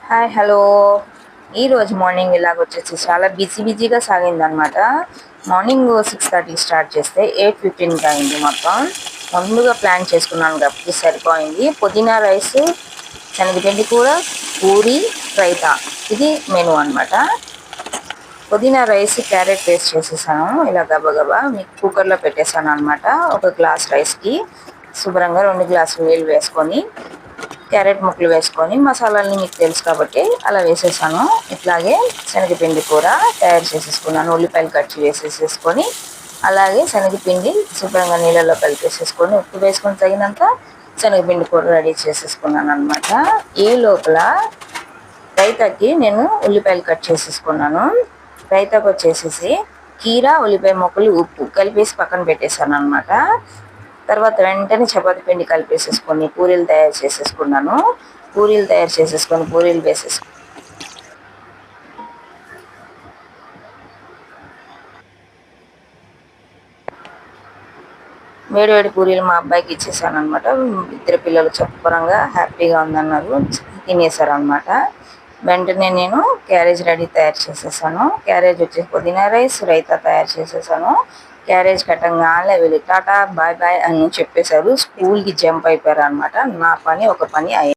Hi hello. ఈరోజు morning ఇలాగొచ్చేసి చాలా బిజీగా సాగిందనమాట. మార్నింగ్ 6:30 స్టార్ట్ చేస్తే 8:15కి అయింది మొత్తం. ముందుగా ప్లాన్ చేసుకున్నాను కాబట్టి సరిపోయింది. పుదీనా రైస్, శనగపిండి కూర, పూరి, రైతా, ఇది మెనూ అనమాట. పుదీనా రైస్ క్యారెట్ పేస్ట్ చేసేసాను. ఇలా గబగబా కుక్కర్లో పెట్టేశాను అనమాట. ఒక గ్లాస్ రైస్కి శుభ్రంగా 2 గ్లాసులు నీళ్ళు వేసుకొని క్యారెట్ ముక్కలు వేసుకొని మసాలాలని మీకు తెలుసు కాబట్టి అలా వేసేసాను. ఇట్లాగే శనగపిండి కూర తయారు చేసేసుకున్నాను. ఉల్లిపాయలు కట్ వేసేసేసుకొని అలాగే శనగపిండి శుభ్రంగా నీళ్ళలో కలిపేసేసుకొని ఉప్పు వేసుకొని తగినంత శనగపిండి కూర రెడీ చేసేసుకున్నాను అనమాట. ఈ లోపల రైతాకి నేను ఉల్లిపాయలు కట్ చేసేసుకున్నాను. రైతాకు వచ్చేసేసి కీర, ఉల్లిపాయ ముక్కలు, ఉప్పు కలిపేసి పక్కన పెట్టేశాను అనమాట. తర్వాత వెంటనే చపాతీ పిండి కలిపేసేసుకొని పూరీలు తయారు చేసేసుకున్నాను. పూరీలు తయారు చేసేసుకొని పూరీలు వేసేసుకుని వేడివేడి పూరీలు మా అబ్బాయికి ఇచ్చేసాను అనమాట. ఇద్దరు పిల్లలు శుభ్రంగా హ్యాపీగా ఉందన్నారు, తినేశారు అనమాట. వెంటనే నేను క్యారేజ్ తయారు చేసేసాను. క్యారేజ్ వచ్చేసి పుదీనా రైస్, రైతా తయారు చేసేసాను. క్యారేజ్ కట్టంగానే వెళ్ళి టాటా బాయ్ బాయ్ అని చెప్పేశారు. స్కూల్కి జంప్ అయిపోయారు అనమాట. నా పని ఒక పని అయ్యింది.